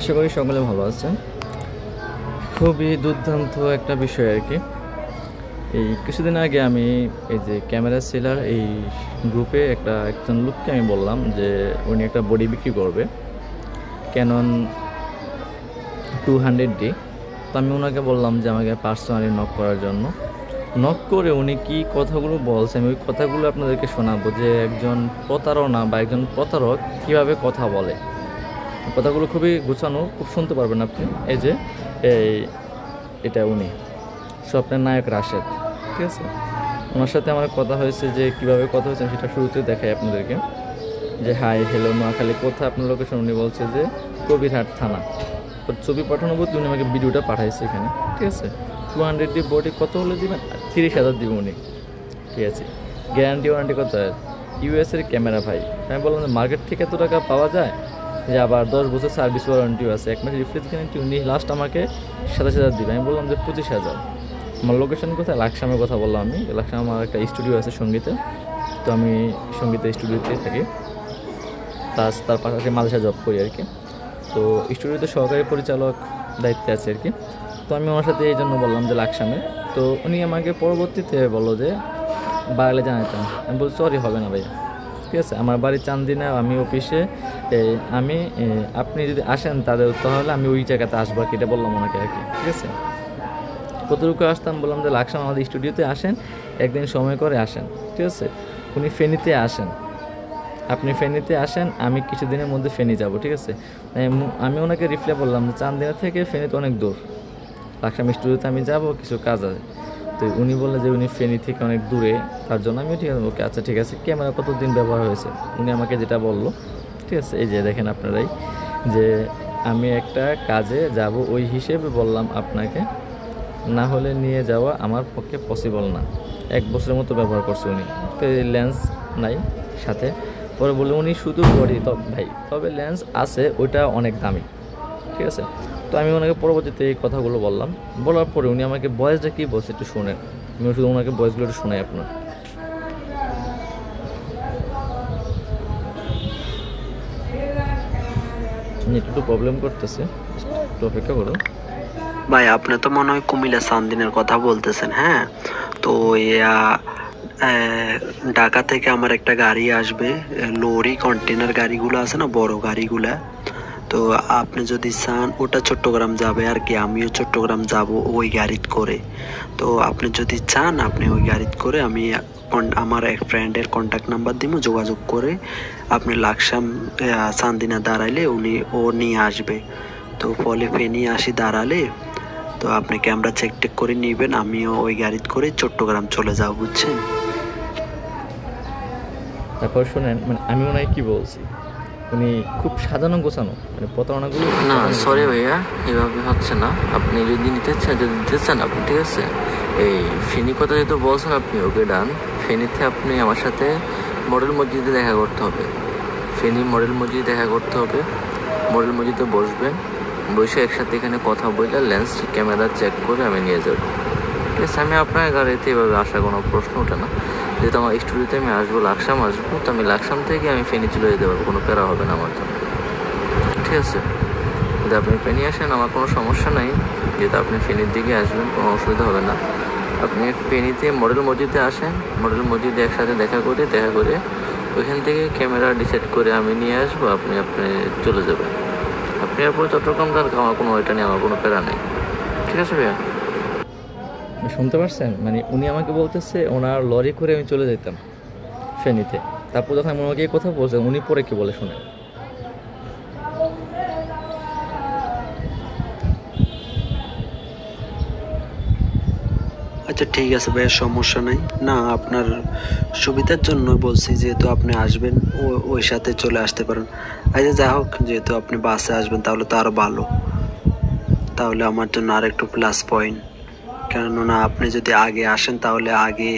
আশা করি সকলে ভালো আছেন। খুবই দুর্দান্ত একটা বিষয় আর কি। এই কিছুদিন আগে আমি এই যে ক্যামেরা সেলার এই গ্রুপে একজন লোককে আমি বললাম যে উনি একটা বডি বিক্রি করবে, ক্যানন 200D। তো আমি ওনাকে বললাম যে আমাকে পার্সোনালি নক করার জন্য। নক করে উনি কি কথাগুলো বলছে আমি ওই কথাগুলো আপনাদেরকে শোনাবো, যে একজন প্রতারণা বা একজন প্রতারক কীভাবে কথা বলে। কথাগুলো খুবই গুছানো, খুব শুনতে পারবেন আপনি। এই যে এটা উনি স্বপ্নের নায়ক রাশেদ, ঠিক আছে। ওনার সাথে আমার কথা হয়েছে, যে কীভাবে কথা হয়েছে সেটা শুরুতে দেখাই আপনাদেরকে। যে হাই হ্যালো নোয়াখালী, কোথায় আপনার লোকেশন? উনি বলছে যে কবিরহাট থানা। তো ছবি পাঠানো বলতে উনি আমাকে ভিডিওটা পাঠাইছে এখানে, ঠিক আছে। 200D বডি কত হলে দিবেন? 30,000 দিব উনি, ঠিক আছে। গ্যারান্টি ওয়ারেন্টি কত? ইউএসের ক্যামেরা ভাই। আমি বললাম যে মার্কেট থেকে এত টাকা পাওয়া যায়, যে আবার 10 বছর সার্ভিস ওয়ারেন্টিও আছে, 1 মাস রিফ্রেশ গ্যারান্টি। উনি লাস্ট আমাকে 27,000 দিবে। আমি বললাম যে 25,000। আমার লোকেশন কোথায়? লাকসামের কথা বললাম আমি। লাকসামে আমার একটা স্টুডিও আছে সঙ্গীতে, তো আমি সঙ্গীতে স্টুডিওতেই থাকি, প্লাস তার পাশাপাশি মালয়েশিয়া জব করি আর কি। তো স্টুডিওতে সহকারী পরিচালক দায়িত্বে আছে আর কি। তো আমি ওনার সাথে এই জন্য বললাম যে লাকসামে। তো উনি আমাকে পরবর্তীতে বললো যে বাড়ালে জানাতাম। আমি বলছি সরি, হবে না ভাইয়া, ঠিক আছে। আমার বাড়ি চান্দিনা, আমি অফিসে, আপনি যদি আসেন তাহলে আমি ওই জায়গাতে আসবো আর কি, এটা বললাম ওনাকে আর কি, ঠিক আছে। কতটুকু আসতাম বললাম যে লাকসাম আমাদের স্টুডিওতে আসেন, একদিন সময় করে আসেন, ঠিক আছে। উনি ফেনীতে আসেন, আপনি ফেনীতে আসেন, আমি কিছুদিনের মধ্যে ফেনী যাব, ঠিক আছে। আমি ওনাকে রিপ্লাই বললাম যে চান্দিনা থেকে ফেনীতে অনেক দূর, লাকসাম স্টুডিওতে আমি যাব, কিছু কাজ আছে। তো উনি বললেন যে উনি ফেনী থেকে অনেক দূরে, তার জন্য আমি ঠিক আছে ওকে, আচ্ছা ঠিক আছে। ক্যামেরা কতদিন ব্যবহার হয়েছে উনি আমাকে যেটা বললো, ঠিক আছে। এই যে দেখেন আপনারাই, যে আমি একটা কাজে যাব ওই হিসেবে বললাম আপনাকে, না হলে নিয়ে যাওয়া আমার পক্ষে পসিবল না। 1 বছরের মতো ব্যবহার করছে উনি, তো লেন্স নাই সাথে। পরে বলে উনি শুধু বডি, ভাই তবে লেন্স আছে, ওইটা অনেক দামি, ঠিক আছে। তো আমি ওনাকে পরবর্তীতে এই কথাগুলো বললাম, বলার পরে উনি আমাকে ভয়েসটা কী বলছে একটু শোনেন। আমি শুধু ওনাকে ভয়েসগুলো একটু শোনাই আপনার। একটু প্রবলেম করতেছে, একটু অপেক্ষা করুন। ভাই আপনি তো মনে হয় কুমিল্লা চান্দিনের কথা বলতেছেন, হ্যাঁ? তো ঢাকা থেকে আমার একটা গাড়ি আসবে, লরি কন্টেনার গাড়িগুলো আছে না, বড় গাড়িগুলা। তো আপনি যদি চান, ওটা চট্টগ্রাম যাবে আর কি, আমিও চট্টগ্রাম যাব ওই গাড়িতে করে। তো আপনি যদি চান, আপনি ওই গাড়িতে করে, আমি আমার এক ফ্রেন্ডের কন্ট্যাক্ট নাম্বার দিব, যোগাযোগ করে আপনি লাকসাম চান্দিনা দাঁড়াইলে ও নিয়ে আসবে। তো ফলে ফেনী আসি দাঁড়ালে, তো আপনি ক্যামেরা চেক টেক করে নেবেন, আমিও ওই গাড়িতে করে চট্টগ্রাম চলে যাব, বুঝছেন? তারপর শোনেন, মানে আমি ওনাকে কি বলছি, উনি খুব সাজানো গোছানো, মানে প্রতারণাগুলো না সরি ভাইয়া, এভাবে হচ্ছে না। আপনি যদি নিতে চান আপনি, ঠিক আছে। এই ফেনী কথা যেহেতু বলছেন আপনি, ওকে ডান। ফেনীতে আপনি আমার সাথে মডেল মসজিদে দেখা করতে হবে, ফেনী মডেল মসজিদে দেখা করতে হবে। মডেল মসজিদে বসবেন, বসে একসাথে এখানে কথা বলে লেন্স ক্যামেরা চেক করে আমি নিয়ে যাব, ঠিক আছে। আমি আপনার গাড়িতে এভাবে আসার কোনো প্রশ্ন ওঠে না, যেহেতু আমার স্টুডিওতে আমি আসবো, লাকসাম আসবো, তো আমি লাকসাম থেকে আমি ফেনী চলে যেতে পারবো, কোনো প্যারা হবে না আমার জন্য, ঠিক আছে। যদি আপনি ফেনী আসেন আমার কোনো সমস্যা নাই, যেহেতু আপনি ফেনীর দিকে আসবেন কোনো অসুবিধা হবে না। আপনি ফেনীতে মডেল মসজিদে আসেন, মডেল মসজিদে একসাথে দেখা করে ওইখান থেকে ক্যামেরা ডিসাইড করে আমি নিয়ে আসবো, আপনি চলে যাবেন। আপনি এরপর চট্টগ্রাম যান, আমার কোনো ওইটা নিয়ে আমার কোনো প্যারা নেই, ঠিক আছে ভাইয়া। শুনতে পারছেন? মানে উনি আমাকে বলতেছে ওনার লরি করে আমি চলে যেতাম ফেনীতে। তারপর যখন আমি ওনাকে এই কথা বলছেন, উনি পরে কি বলে শুনে। আচ্ছা ঠিক আছে ভাইয়া, সমস্যা নাই। না, আপনার সুবিধার জন্য বলছি, যেহেতু আপনি আসবেন ওই সাথে চলে আসতে পারেন। আচ্ছা যা হোক, যেহেতু আপনি বাসে আসবেন তাহলে তো আরও ভালো, তাহলে আমার জন্য আর একটু প্লাস পয়েন্ট। কেননা আপনি যদি আগে আসেন তাহলে আগে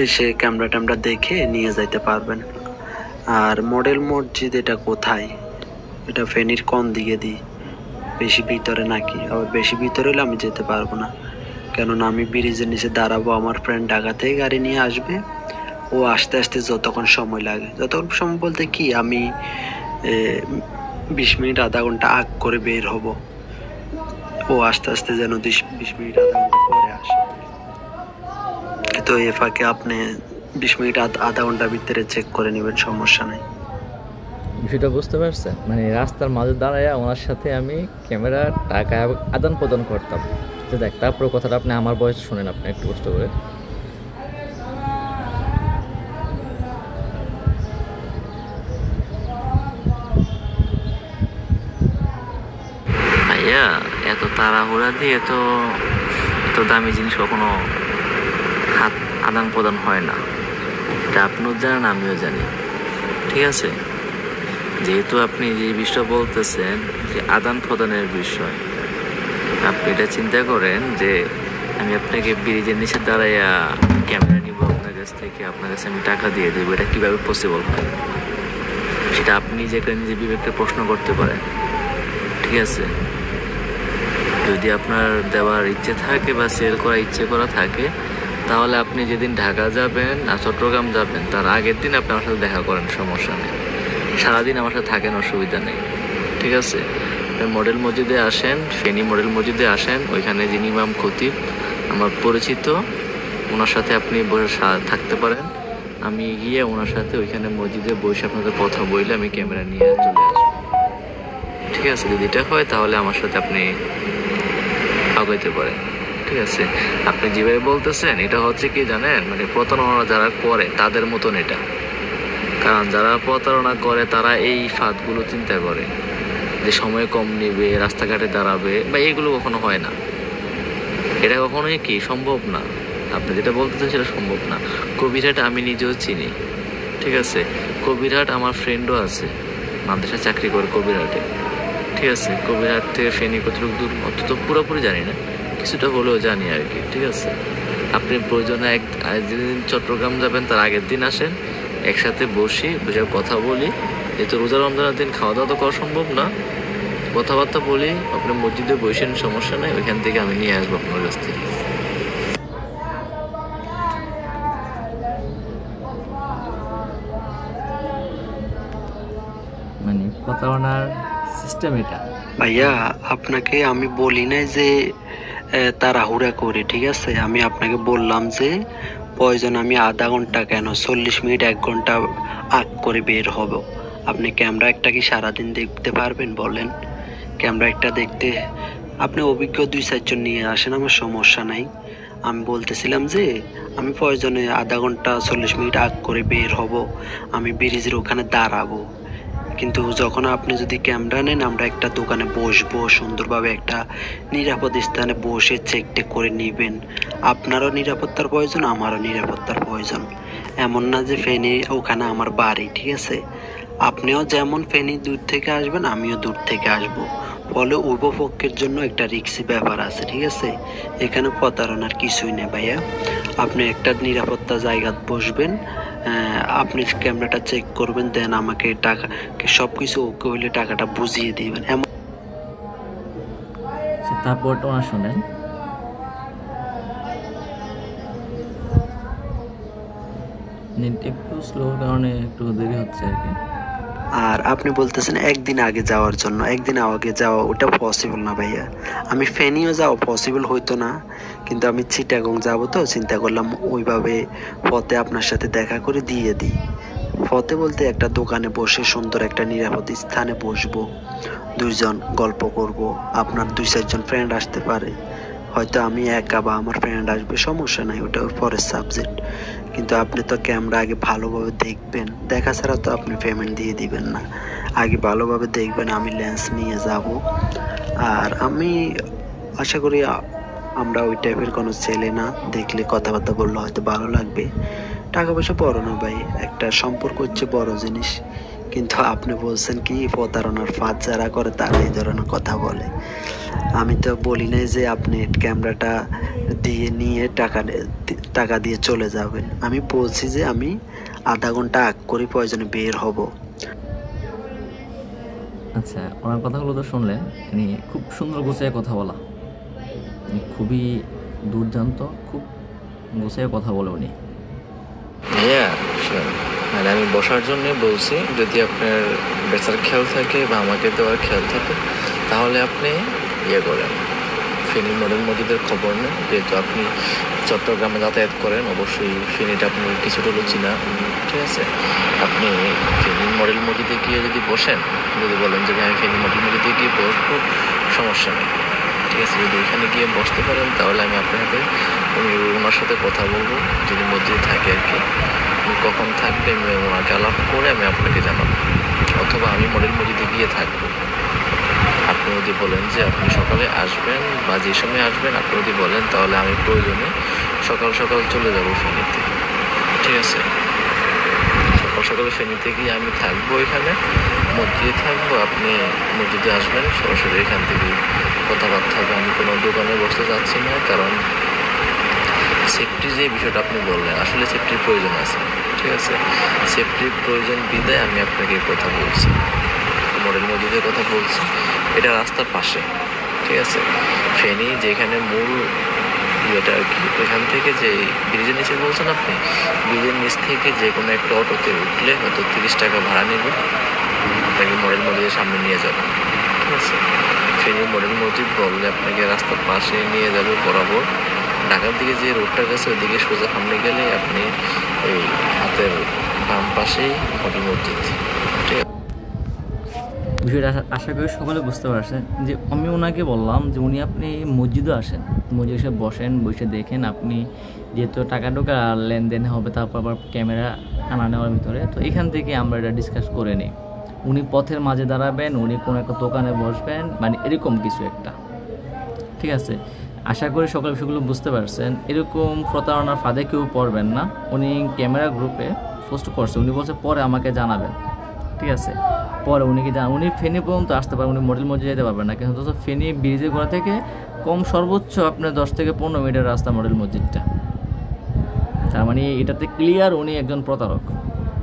এসে ক্যামেরা দেখে নিয়ে যাইতে পারবেন। আর মডেল মসজিদ এটা কোথায়? এটা ফেনীর কোন দিকে দিই? বেশি ভিতরে নাকি? আবার বেশি ভিতরে হলে আমি যেতে পারবো না, কেননা আমি ব্রিজের নিচে দাঁড়াবো, আমার ফ্রেন্ড ঢাকা থেকে গাড়ি নিয়ে আসবে, ও আসতে আসতে যতক্ষণ সময় লাগে, যতক্ষণ সময় বলতে কি, আমি 20 মিনিট আধা ঘন্টা আগ করে বের হব। ও আস্তে আস্তে যেন 20 মিনিট আধা ঘন্টা পরে আসে। তো এ ফাঁকে আপনি 20 মিনিট আধা ঘন্টার ভিতরে চেক করে নেবেন, সমস্যা নেই। বিষয়টা বুঝতে পারছেন? মানে রাস্তার মাঝে দাঁড়ায় ওনার সাথে আমি ক্যামেরা টাকা আদান প্রদান করতাম। যে দেখ, তারপরে কথাটা আপনি আমার বয়সে শুনেন, আপনি একটু কষ্ট করে। ভাইয়া এত তাড়াহুড়া দিয়ে তো এত দামি জিনিস কখনো হাত আদান প্রদান হয় না, এটা আপনিও জানেন আমিও জানি, ঠিক আছে? যেহেতু আপনি যে বিষয়টা বলতেছেন যে আদান প্রদানের বিষয়, আপনি এটা চিন্তা করেন যে আমি আপনাকে ব্রিজের নিচে দাঁড়াইয়া ক্যামেরা নিব আপনার কাছ থেকে, আপনার কাছে আমি টাকা দিয়ে দেবো, এটা কীভাবে পসিবল হয়? সেটা আপনি যে নিজে বিবেককে প্রশ্ন করতে পারেন, ঠিক আছে? যদি আপনার দেওয়ার ইচ্ছে থাকে বা সেল করার ইচ্ছে করা থাকে, তাহলে আপনি যেদিন ঢাকা যাবেন আর চট্টগ্রাম যাবেন তার আগের দিন আপনি আমার সাথে দেখা করেন, সমস্যা নেই। সারাদিন আমার সাথে থাকেন, অসুবিধা নেই, ঠিক আছে? মডেল মসজিদে আসেন, ফেনী মডেল মসজিদে আসেন, ওইখানে যিনি ইমাম খতিব আমার পরিচিত, ওনার সাথে আপনি বসে থাকতে পারেন। আমি গিয়ে ওনার সাথে ওইখানে মসজিদে বসে আপনাদের কথা বললে আমি ক্যামেরা নিয়ে চলে আসবো, ঠিক আছে? যদি এটা হয় তাহলে আমার সাথে আপনি আগাইতে পারেন, ঠিক আছে? আপনি যেভাবে বলতেছেন এটা হচ্ছে কি জানেন, মানে প্রতারণা যারা করে তাদের মতন এটা। কারণ যারা প্রতারণা করে তারা এই ফাঁদগুলো চিন্তা করে যে সময় কম নেবে, রাস্তাঘাটে দাঁড়াবে, বা এগুলো কখনো হয় না। এটা কখনোই কি সম্ভব না। আপনি যেটা বলতেছেন সেটা সম্ভব না। কবিরহাট আমি নিজেও চিনি, ঠিক আছে? কবিরহাট আমার ফ্রেন্ডও আছে, মাদ্রাসা চাকরি করে কবিরহাটে, ঠিক আছে? কবিরহাট থেকে ফেনী কতটুকু দূর অত তো পুরোপুরি জানি না, কিছুটা হলেও জানি আর কি, ঠিক আছে? আপনি প্রয়োজনে যেদিন চট্টগ্রাম যাবেন তার আগের দিন আসেন, একসাথে বসে কথা বলি। যেহেতু রোজা রমজানের দিন খাওয়া দাওয়া তো করা সম্ভব না, কথাবার্তা বলি, আপনি মসজিদে বসেন, সমস্যা নেই, ওইখান থেকে আমি নিয়ে আসবো আপনার কাছ থেকে। মানে প্রতারণার সিস্টেম এটা। ভাইয়া আপনাকে আমি বলি নাই যে তাড়াহুড়া করে, ঠিক আছে? আমি আপনাকে বললাম যে প্রয়োজন আমি আধা ঘন্টা কেন 40 মিনিট 1 ঘন্টা আগ করে বের হব। আপনি ক্যামেরা একটা কি সারাদিন দেখতে পারবেন বলেন? ক্যামেরা একটা দেখতে আপনি অভিজ্ঞ 2-4 জন নিয়ে আসেন, আমার সমস্যা নাই। আমি বলতেছিলাম যে আমি প্রয়োজনে আধা ঘন্টা 40 মিনিট আগ করে বের হব, আমি ব্রিজের ওখানে দাঁড়াবো। কিন্তু যখন আপনি যদি ক্যামেরা নেন, আমরা একটা দোকানে বসবো, সুন্দরভাবে একটা নিরাপদ স্থানে বসে চেক টেক করে নেবেন। আপনারও নিরাপত্তার প্রয়োজন, আমারও নিরাপত্তার প্রয়োজন। এমন না যে ফেনী ওখানে আমার বাড়ি, ঠিক আছে? আপনিও যেমন ফেনী দূর থেকে আসবেন, আমিও দূর থেকে আসবো, ফলে উভয় পক্ষের জন্য একটা রিস্কি ব্যাপার আছে, ঠিক আছে? এখানে প্রতারণার কিছুই নেই ভাইয়া। আপনি একটা নিরাপত্তা জায়গায় বসবেন, আপনি ক্যামেরাটা চেক করবেন, দেন আমাকে টাকা সব কিছু ওকে হইলে টাকাটা বুঝিয়ে দিবেন। এমন তারপরটা ওনার শোনেন। নেট একটু স্লো কারণে একটু দেরি হচ্ছে আর কি। আর আপনি বলতেছেন একদিন আগে যাওয়ার জন্য, একদিন আগে যাওয়া ওটা পসিবল না ভাইয়া। আমি ফেনীও যাওয়া পসিবল হইতো না, কিন্তু আমি চিটাগং যাবো, তো চিন্তা করলাম ওইভাবে পথে আপনার সাথে দেখা করে দিয়ে দিই। পথে বলতে একটা দোকানে বসে সুন্দর একটা নিরাপদ স্থানে বসবো, 2 জন গল্প করব, আপনার 2-4 জন ফ্রেন্ড আসতে পারে, হয়তো আমি একা বা আমার ফ্রেন্ড আসবে, সমস্যা নাই, ওটা পরের সাবজেক্ট। কিন্তু আপনি তো ক্যামেরা আগে ভালোভাবে দেখবেন, দেখা ছাড়া তো আপনি পেমেন্ট দিয়ে দিবেন না। আগে ভালোভাবে দেখবেন, আমি লেন্স নিয়ে যাব। আর আমি আশা করি আমরা ওই টাইপের কোনো ছেলে না, দেখলে কথাবার্তা বললে হয়তো ভালো লাগবে। টাকা পয়সা বড় না ভাই, একটা সম্পর্ক হচ্ছে বড় জিনিস। কিন্তু আপনি বলছেন কি প্রতারণার ফাঁদ যারা করে তারা এই ধরনের কথা বলে। আমি তো বলি নাই যে আপনি ক্যামেরাটা দিয়ে নিয়ে টাকা দিয়ে চলে যাবেন। আমি বলছি যে আমি আধা ঘন্টা আগ করে প্রয়োজনে বের হব। আচ্ছা, ওনার কথাগুলো তো শুনলেন, উনি খুব সুন্দর গুছিয়ে কথা বলা, খুবই দুর্দান্ত, খুব গুছিয়ে কথা বলে উনি। ভাইয়া মানে আমি বসার জন্য বলছি, যদি আপনার বেচার খেয়াল থাকে বা আমাকে দেওয়ার খেয়াল থাকে তাহলে আপনি ইয়ে করেন, ফেনী মডেল মসজিদের খবর নেন। যেহেতু আপনি চট্টগ্রামে যাতায়াত করেন, অবশ্যই ফেনীটা আপনি কিছুটা হলেও চিনা, ঠিক আছে? আপনি ফেনী মডেল মসজিদে গিয়ে যদি বসেন, যদি বলেন যে আমি ফেনী মডেল মসজিদে গিয়ে বসবো, সমস্যা নেই, ঠিক আছে? যদি ওইখানে গিয়ে বসতে পারেন তাহলে আমি আপনার সাথে ওনার সাথে কথা বলবো, যদি মসজিদে থাকে আর কি। উনি কখন থাকবে আমি ওনাকে আলাপ করে আমি আপনাকে জানাবো, অথবা আমি মডেল মসজিদে গিয়ে থাকবো। আপনি যদি বলেন যে আপনি সকালে আসবেন বা যে সময় আসবেন, আপনি যদি বলেন তাহলে আমি প্রয়োজনে সকাল সকাল চলে যাব ফেনীতে, ঠিক আছে? সকাল সকালে ফেনীতে গিয়ে আমি থাকবো, এখানে মসজিদে থাকবো, আপনি মসজিদে আসবেন, সরাসরি এখান থেকে কথাবার্তা হবে। আমি কোনো দোকানে বসতে যাচ্ছি না, কারণ সেফটির যে বিষয়টা আপনি বললেন, আসলে সেফটির প্রয়োজন আছে, ঠিক আছে? সেফটির প্রয়োজন বিদায় আমি আপনাকে কথা বলছি, মডেল মসজিদের কথা বলছি। এটা রাস্তার পাশে, ঠিক আছে? ফেনী যেখানে মূল ইয়েটা আর কি, ওইখান থেকে যে ব্রিজের নিচে বলছেন আপনি, ব্রিজের নিচ থেকে যে কোনো একটা অটোতে উঠলে হয়তো 30 টাকা ভাড়া নেবে, আপনাকে মডেল মসজিদের সামনে নিয়ে যাবে, ঠিক আছে? ফেনী মডেল মসজিদ বললে আপনাকে রাস্তার পাশে নিয়ে যাবে বরাবর। ঢাকার দিকে যে রোডটা গেছে ওইদিকে সোজা সামনে গেলে আপনি এই হাতের বাম পাশেই মডেল মসজিদ, ঠিক আছে? বিষয়টা আশা করি সকলে বুঝতে পারছেন যে আমি ওনাকে বললাম যে উনি আপনি মসজিদে আসেন, মসজিদে এসে বসেন, বসে দেখেন আপনি যেহেতু টাকা টোকা লেনদেন হবে, তারপর আবার ক্যামেরা আনা নেওয়ার ভিতরে, তো এখান থেকে আমরা এটা ডিসকাস করে নিই। উনি পথের মাঝে দাঁড়াবেন, উনি কোনো একটা দোকানে বসবেন, মানে এরকম কিছু একটা, ঠিক আছে? আশা করি সকল বিষয়গুলো বুঝতে পারছেন। এরকম প্রতারণার ফাঁদে কেউ পড়বেন না। উনি ক্যামেরা গ্রুপে পোস্ট করছে, উনি বলছে পরে আমাকে জানাবেন, ঠিক আছে? পরে উনি উনি ফেনী পর্যন্ত আসতে পারবেন, উনি মডেল মসজিদ যেতে পারবেন না, কিন্তু ফেনী ব্রিজের গোড়া থেকে কম সর্বোচ্চ আপনার 10 থেকে 15 মিনিটের রাস্তা মডেল মসজিদটা। তার মানে এটাতে ক্লিয়ার উনি একজন প্রতারক,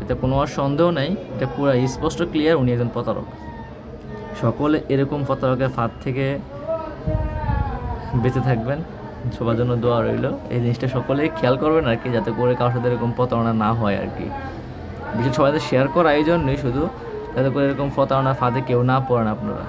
এতে কোনো আর সন্দেহ নেই, এটা পুরো স্পষ্ট ক্লিয়ার উনি একজন প্রতারক। সকলে এরকম প্রতারকের ফাঁদ থেকে বেঁচে থাকবেন, সবার জন্য দোয়া রইল। এই জিনিসটা সকলে খেয়াল করবেন আর কি, যাতে করে কারোর সাথে এরকম প্রতারণা না হয় আর কি। বিশেষ সবাই শেয়ার করা এই জন্যই শুধু, যাতে করে এরকম প্রতারণা ফাঁদে কেউ না পড়েন আপনারা।